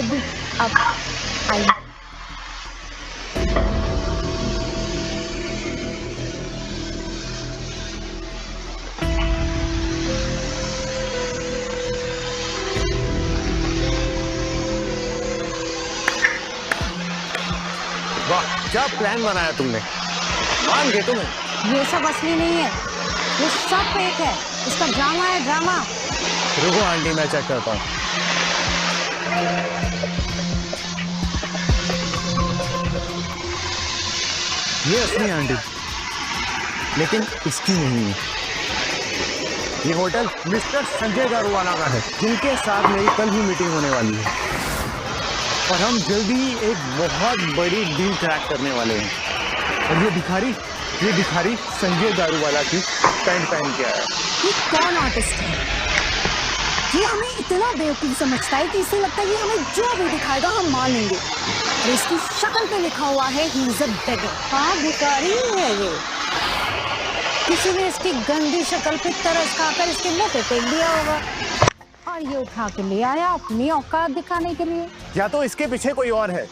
Baby अब आई। वाह, क्या प्लान बनाया तुमने। मान गए तुम्हें। ये सब असली नहीं है, ये सब फेक है। इसका ड्रामा है, ड्रामा। रुको आंटी, मैं चेक करता हूँ। ये असली है आंटी, लेकिन इसकी नहीं है। ये होटल मिस्टर संजय गारूवाला का है, जिनके साथ मेरी कल ही मीटिंग होने वाली है और हम जल्दी ही एक बहुत बड़ी डील क्रैक करने वाले हैं। और ये भिखारी संजय गारूवाला की पैंट पहन के आया। ये कौन आर्टिस्ट है? ये हमें इतना बेवकूफ समझता है कि इसे लगता है कि हमें जो भी दिखाएगा हम मान लेंगे। और इसकी शक्ल पे लिखा हुआ है ही इज अ बेगर। हाँ, भिखारी है ये। किसी ने इसकी गंदी शक्ल पे तरस खाकर इसके मुंह पे फेंक दिया होगा और ये उठा के ले आया अपनी औकात दिखाने के लिए। या तो इसके पीछे कोई और है,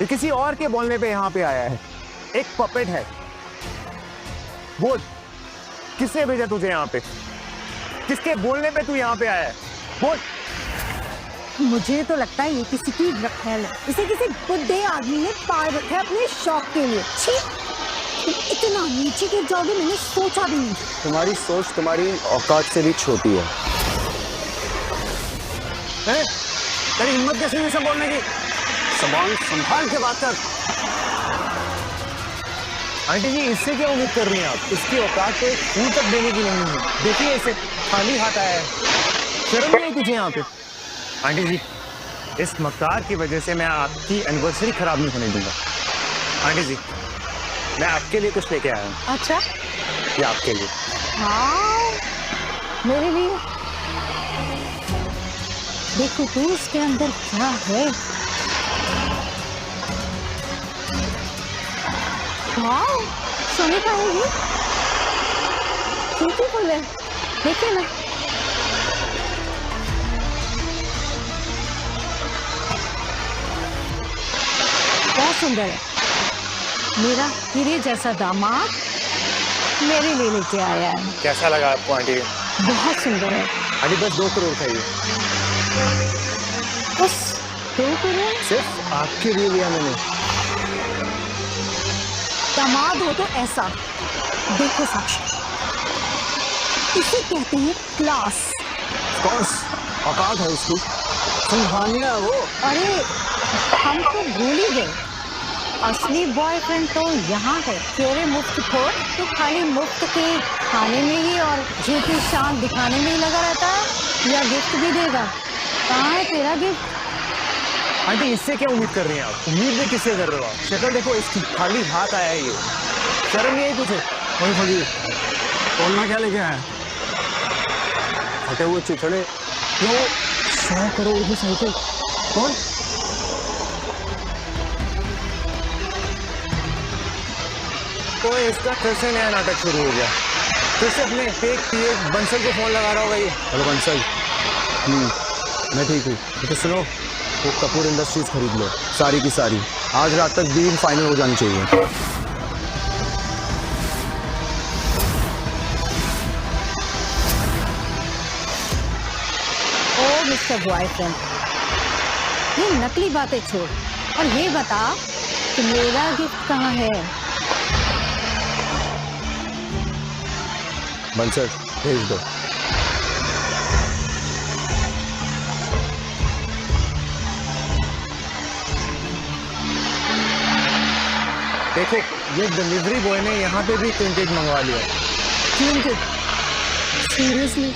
ये किसी और के बोलने पे यहाँ पे आया है। एक पपेट है। बोल, किसने भेजा तुझे यहाँ पे? किसके बोलने पे तू यहाँ पे आया है? बोल। मुझे तो लगता है ये किसी की रखेल है। इसे किसी बुड्ढे आदमी ने पाल रखा है अपने शौक के लिए। छी, इतना नीचे गिर जाओगे मैंने सोचा भी नहीं। तुम्हारी सोच तुम्हारी औकात से भी छोटी है। तेरी हिम्मत कैसे हुई सब बोलने की? सामान संभाल के बात कर। आंटी जी, इससे क्या उम्मीद कर रही हैं आप? इसकी औकात तो एक फूल तक देने की नहीं है। देखिए इसे खाली हाथ आया है। शर्म नहीं आई तुझे यहाँ पे? आंटी जी, इस मक्कार की वजह से मैं आपकी एनिवर्सरी खराब नहीं होने दूंगा। आंटी जी, मैं आपके लिए कुछ लेके आया हूँ। अच्छा, ये आपके लिए। हाँ, मेरे लिए। देखो तू उसके अंदर क्या है। वाह, सोने का है ये। ब्यूटीफुल है, देखिए ना। बहुत सुंदर है। मेरा हीरे जैसा दामाद मेरे लिए लेके आया है। कैसा लगा आपको आंटी? बहुत सुंदर है। आंटी बस 2 करोड़ का ये। बस 2 करोड़? सिर्फ आपके लिए लिया मैंने। दामाद हो तो ऐसा देखो साक्षी, इसे कहते हैं क्लास। कौस औकात है उसकी, संभालना वो। अरे हम तो भूल ही गए, असली बॉयफ्रेंड तो यहाँ है। तेरे मुफ्त खोर तो खाली मुफ्त के खाने में ही और झूठी शान दिखाने में ही लगा रहता है, या गिफ्ट भी देगा? कहाँ है तेरा गिफ्ट? आंटी, इससे क्या उम्मीद कर रही हैं आप? उम्मीद भी किससे कर रहे हो आप? शक्ल देखो इसकी, खाली हाथ आया है ये। शर्म नहीं आई तुझे? वही फकीर, तोलना क्या लेके आया? फटे हुए चिथड़े। वो 100 करोड़ की साइकिल। कौन? तो इसका फिर से नया नाटक शुरू हो गया। फिर से अपने फेक पीए बंसल को फोन लगा रहा होगा ये। हेलो बंसल। मैं ठीक हूँ। तो सुनो, वो कपूर इंडस्ट्रीज खरीद लो, सारी की सारी। आज रात तक डील फाइनल हो जानी चाहिए। ओ मिस्टर बॉयफ्रेंड, ये नकली बातें छोड़ और ये बता कि मेरा गिफ्ट कहाँ है? बंसल, भेज दो। देखो, ये डिलीवरी बॉय ने यहाँ पे भी प्रिंटेड मंगवा लिया। प्रिंटेड? सीरियसली?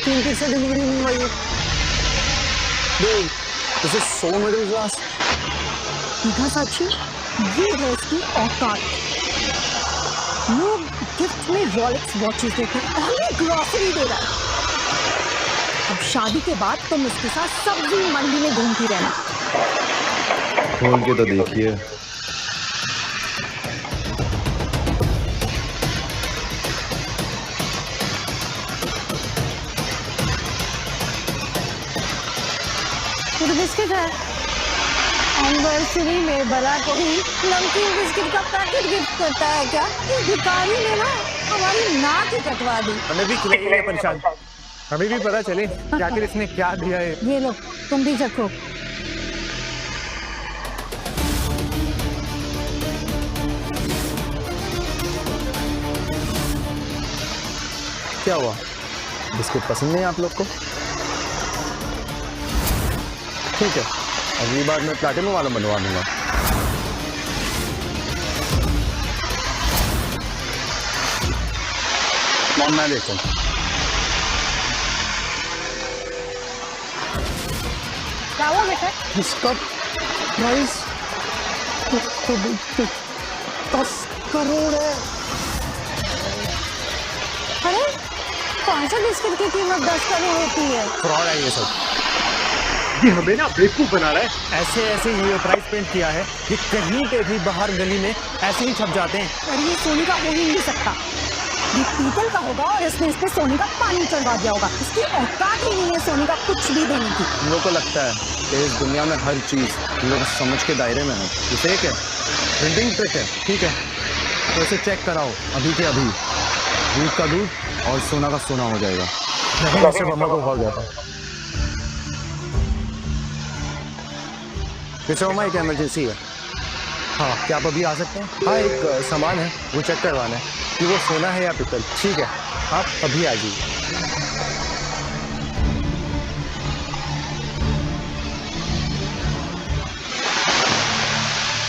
प्रिंटेड से डिलीवरी मंगवाई है? This is so middle class. देखा साक्षी, ये है इसकी औकात। लोग गिफ्ट में रॉलेक्स वॉचेस देते हैं और ये ग्रॉसरी दे रहा है। अब शादी के बाद तुम इसके साथ सब्जी मंडी में घूमती रहना। खोल के तो देखिए। ये बिस्किट है। एनिवर्सरी में भला कोई नमकीन बिस्किट का पैकेट गिफ्ट करता है क्या? इस भिखारी ने ना हमारी नाक ही कटवा दी। हमें भी खिलाइए प्रसाद, हमें भी पता चले कि आखिर इसने क्या दिया है। ये लो, तुम भी चखो। क्या हुआ, बिस्किट पसंद नहीं आप लोग को? ठीक है, अगली बार मैं प्लैटिनम वाला बनवा दूंगा। मॉम मैं देखता हूँ। क्या हुआ बेटा? इसका प्राइस 10 करोड़ है। अरे कौन सा बिस्किट की कीमत 10 करोड़ होती है? फ्रॉड है ये सब। ये हमें ना बेवकूफ बना रहा है। ऐसे ऐसे ये प्राइस पेंट किया है कि कहीं पे भी बाहर गली में ऐसे ही छप जाते हैं। अरे ये सोने का हो ही नहीं सकता, ये पीतल का होगा और इसने इस पे सोने का पानी चढ़वा दिया होगा। इसकी औकात ही नहीं है सोने का कुछ भी देने की। हम लोग को लगता है कि इस दुनिया में हर चीज़ हम लोग समझ के दायरे में है। ये फेक है, प्रिंटिंग ट्रिक है। ठीक है, तो इसे चेक कराओ अभी के अभी। दूध का दूध और सोना का सोना हो जाएगा। नहीं, ऐसे मम्मा को हो गया था। वैसे मम्मा एक इमरजेंसी है। हाँ, क्या आप अभी आ सकते हैं? हाँ, एक सामान है वो चेक करवाना है कि वो सोना है या पीतल। ठीक है, आप अभी आ जाइए।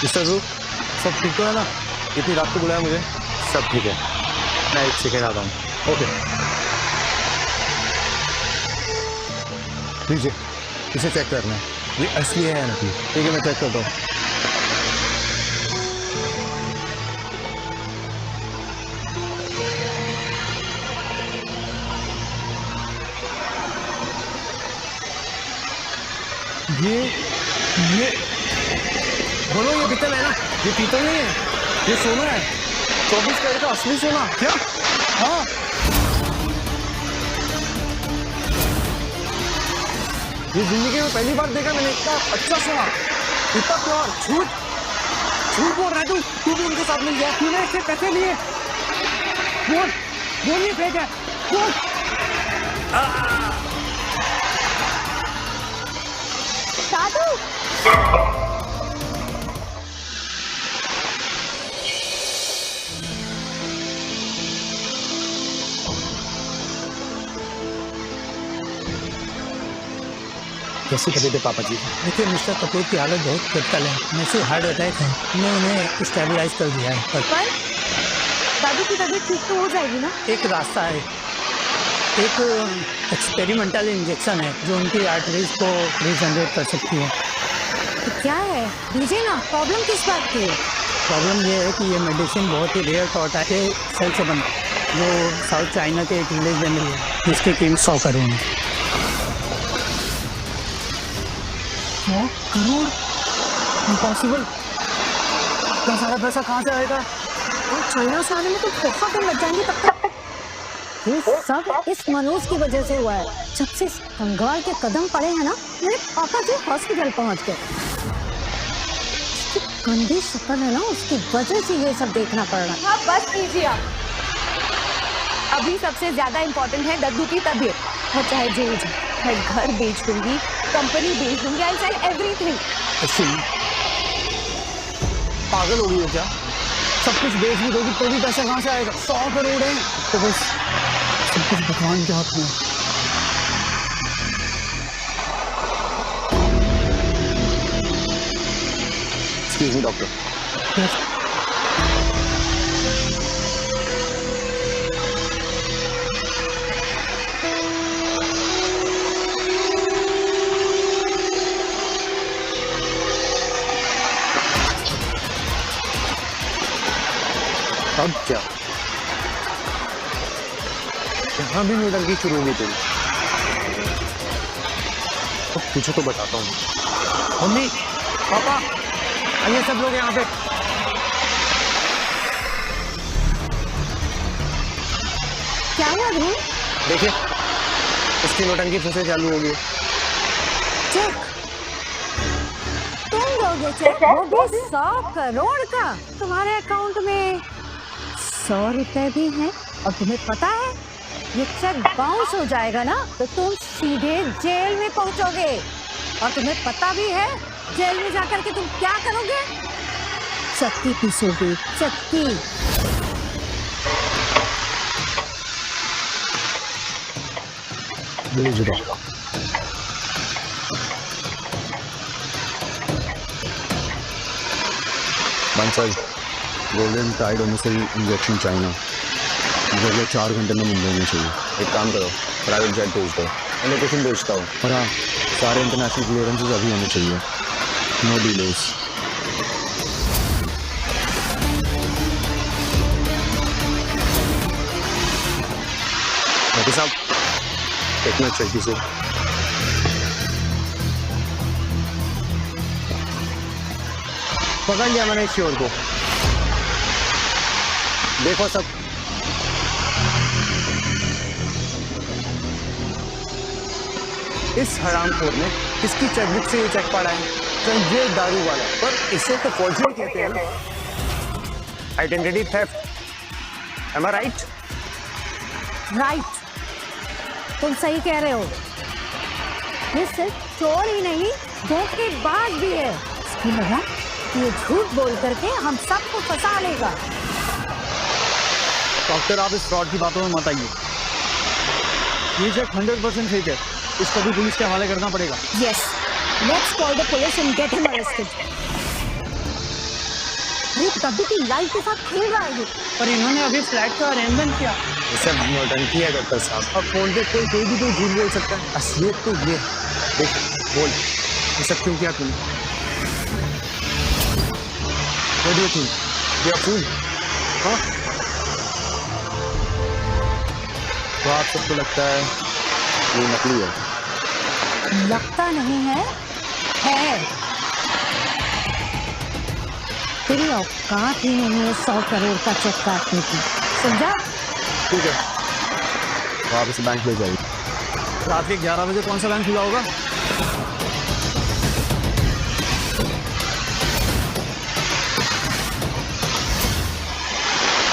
मिस्टर जू, सब ठीक तो है ना? इतनी रात को बुलाया मुझे? सब ठीक है, मैं एक सेकेंड आता हूँ। ओके, लीजिए, इसे चेक करना है ये असली है या नकली। ठीक है, मैं चेक करता हूँ। ये बोलो, ये पीतल है ना? ये पीतल नहीं है, ये सोना है। 24 कैरेट का असली सोना। क्या? हाँ, ये जिंदगी में पहली बार देखा मैंने इतना अच्छा सोना, इतना प्योर। झूठ झूठ बोल रहा है तू भी उनके साथ मिल गया। तूने इससे पैसे लिए? बोल ये फेक है, बोल। साधु कैसी तबीयत है पापा जी? देखिए मिस्टर कपूर की हालत बहुत क्रिटिकल है। मैसिव हार्ट अटैक है। हमने उन्हें स्टेबलाइज कर दिया है। पर दादू की तबीयत ठीक तो हो जाएगी ना? एक रास्ता है, एक एक्सपेरिमेंटल इंजेक्शन है जो उनकी आर्टरीज को रीजनरेट कर सकती है। तो क्या है, दीजिए ना। प्रॉब्लम किस बात की है? प्रॉब्लम ये है कि ये मेडिसिन बहुत ही रेयर टॉटा के सेल से बना, जो साउथ चाइना के एक विलेज में मिली है, जिसकी कीमत 100 करोड़ है। 100 करोड़? इम्पॉसिबल। इतना सारा पैसा कहाँ से आएगा? और चाइना से आने में तो बहुत दिन लग जाएंगे। तब तक ये सब इस मनोज की वजह से हुआ है। जब से इस कंगाल के कदम पड़े हैं ना, मेरे पापा जी हॉस्पिटल पहुंच गए। इसकी गंदी शक्ल है ना, उसकी वजह से ये सब देखना पड़ रहा है। हाँ बस कीजिए आप। अभी सबसे ज्यादा इम्पोर्टेंट है दद्दू की तबीयत। और चाहे जो हो जाए, मैं घर बेच दूंगी, कंपनी बेच दूंगी, आई सेल एवरीथिंग। पागल हो गई हो क्या? सब कुछ बेच भी दोगी तो भी पैसा कहाँ से आएगा? 100 करोड़ है तो बस सब कुछ भगवान के हाथ में है। Excuse me doctor. अब क्या? यहाँ भी नौटंकी शुरू होगी तेरी। तो पूछो तो बताता हूँ। मम्मी, पापा, आइए सब लोग यहाँ पे। क्या हुआ ध्रुव? देखिए, इसकी नौटंकी फिर से चालू होगी। चेक चेक, वो भी 100 करोड़ का। तुम्हारे अकाउंट में 100 रुपए भी हैं और तुम्हें पता है ये चेक बाउंस हो जाएगा ना तो तुम सीधे जेल में पहुंचोगे। और तुम्हें पता भी है जेल में जाकर के तुम क्या करोगे? चक्की पीसोगे, चक्की। Bansal, golden tide homicide injection China, मुझे अगले 4 घंटे में मुंबई में चाहिए। एक काम करो, प्राइवेट जेट भेज दो, मैं लोकेशन भेजता हूँ। और हाँ, सारे इंटरनेशनल क्लियरेंसेस अभी होने चाहिए, नो डिलेस। डॉक्टर साहब, एक मिनट चेक कीजिए। पकड़ लिया मैंने इस चोर को। देखो सब, इस हरामखोर ने किसकी चेकबुक से ये चेक पढ़ा है? संजय दारू वाला। पर इसे तो फॉर्जरी कहते हैं ना। आइडेंटिटी थेफ्ट, एम आई राइट? राइट, तुम सही कह रहे हो। ये सिर्फ चोर ही नहीं, धोखेबाज भी है। इसकी लगा ये झूठ बोल करके हम सबको फंसा लेगा। डॉक्टर, आप इस फ्रॉड की बातों में मत आइए। ये चेक 100% फेक है, इसको भी पुलिस के हवाले करना पड़ेगा। Yes, let's call the police and get him arrested. ये डब्बी की लाइफ के साथ खेल रहा है ये। पर इन्होंने अभी फ्लैट का अरेंजमेंट किया। ये सब नौटंकी है डॉक्टर साहब। अब फोन पे कोई भी तो झूठ बोल सकता है। असलियत तो ये देख, बोल ये सब क्यों किया तूने? What do you think? You are fool? हाँ? तो आप सबको लगता है ये नकली है? लगता नहीं है, है। तेरी औकात ही नहीं है 100 करोड़ का चेक काटने की, समझा? ठीक है, तो आप इसे बैंक ले जाइए। रात के 11 बजे कौन सा बैंक खुला होगा?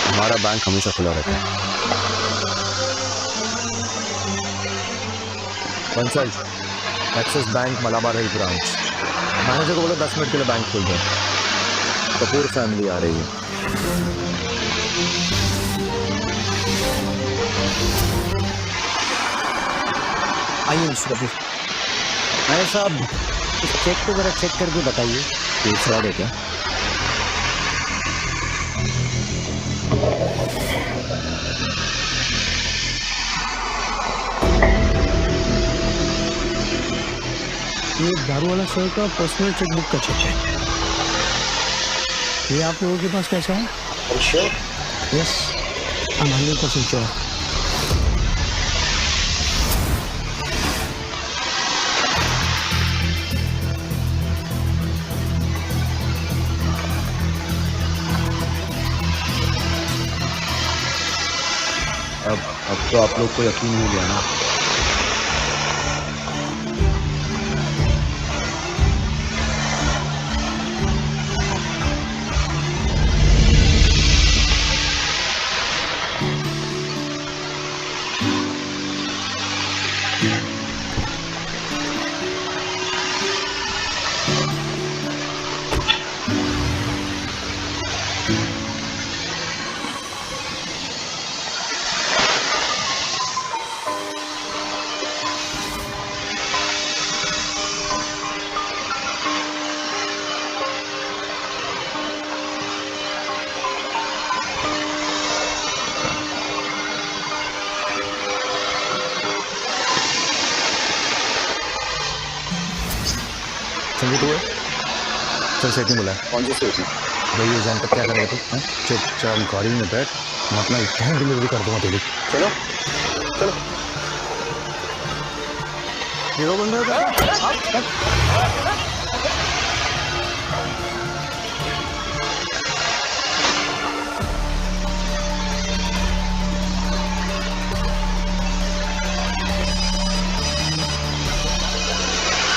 हमारा बैंक हमेशा खुला रहता है। बंसल, एक्सिस बैंक मलाबार हिल ब्रांच। मैनेजर को बोलो 10 मिनट के लिए बैंक खोल दो। कपूर फैमिली आ रही है। आइए मिस्टर कपूर। मैनेजर साहब, इस चेक को जरा चेक करके बताइए कि फ्रॉड है क्या? ये दारू वाला सर का पर्सनल चेकबुक का चेक है। ये आप लोगों के पास कैसा है? Yes, I'm 100% sure. अब तो आप लोग को यकीन हो गया ना? संगीत हुए? चल सेटिंग बोला। कौन सी सेटिंग? भाई ये जान तक क्या करेगा तू? चल गाड़ी में बैठ, मैं अपना इतना डिलीवरी कर दूंगा तेरी। चलो चलो। हीरो बन रहा था।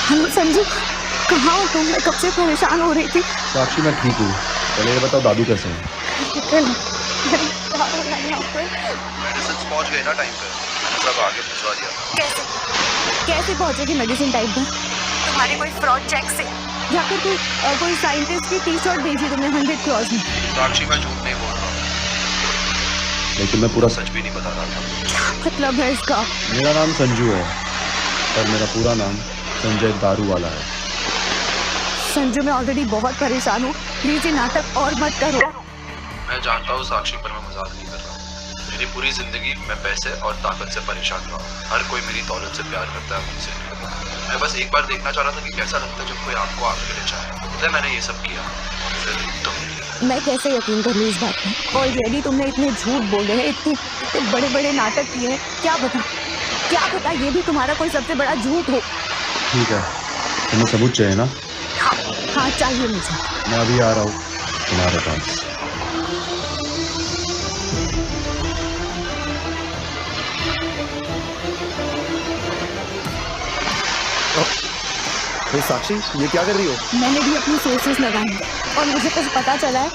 हेलो संजू, कहाँ हो तुम? मैं कब से परेशान हो रही थी। साक्षी मैं ठीक हूँ, पहले ये बताओ दादू कैसे हैं? निकल, क्या हो रहा है यहाँ पर? मेडिसिन पहुँच गए ना टाइम पे, मैंने सब आगे भिजवा दिया। कैसे पहुंचेगी मेडिसिन टाइम पर? तुम्हारे कोई फ्रॉड चेक से या फिर कोई साइंटिस्ट की टी शर्ट भेजी तुमने 100 क्रॉस में? साक्षी मैं झूठ नहीं बोल रहा हूँ, लेकिन मैं पूरा सच भी नहीं बता रहा था। क्या मतलब है इसका? मेरा नाम संजू है, पर मेरा पूरा नाम संजय दारूवाला है। संजू मैं ऑलरेडी बहुत परेशान हूँ, प्लीज ये नाटक और मत करो। मैं जानता हूँ साक्षी, पर मैं मजाक नहीं कर रहा हूँ। मेरी पूरी जिंदगी मैं पैसे और ताकत से परेशान रहा हूँ। हर कोई मेरी दौलत से प्यार करता है मुझसे। मैं बस एक बार देखना चाह रहा था कि कैसा लगता है जब कोई आपको आगे ले जाए, इसलिए मैंने ये सब किया। फिर तुम। मैं कैसे यकीन करूँ इस बात पर? ऑलरेडी तुमने इतने झूठ बोले हैं, इतने बड़े बड़े नाटक किए हैं, क्या पता ये भी तुम्हारा कोई सबसे बड़ा झूठ हो। ठीक है, तुम्हें सबूत चाहिए ना? हाँ चाहिए मुझे। मैं अभी आ रहा हूँ तुम्हारे पास। साक्षी ये क्या कर रही हो? मैंने भी अपनी सोर्सेस लगाई हैं और मुझे कुछ पता चला है।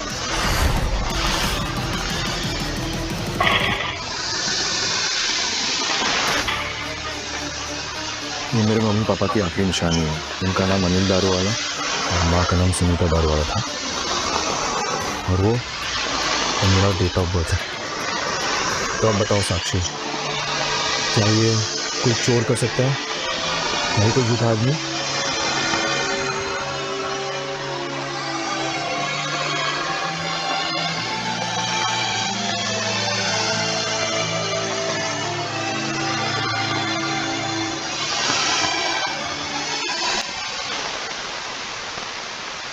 ये मेरे मम्मी पापा की आखिरी निशानी है। उनका नाम अनिल दारूवाला और माँ का नाम सुनीता दारूवाला था, और वो मेरा डेट ऑफ बर्थ है। तो अब बताओ साक्षी, क्या ये कोई चोर कर सकता है? नहीं कोई झूठा आदमी?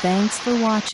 Thanks for watching.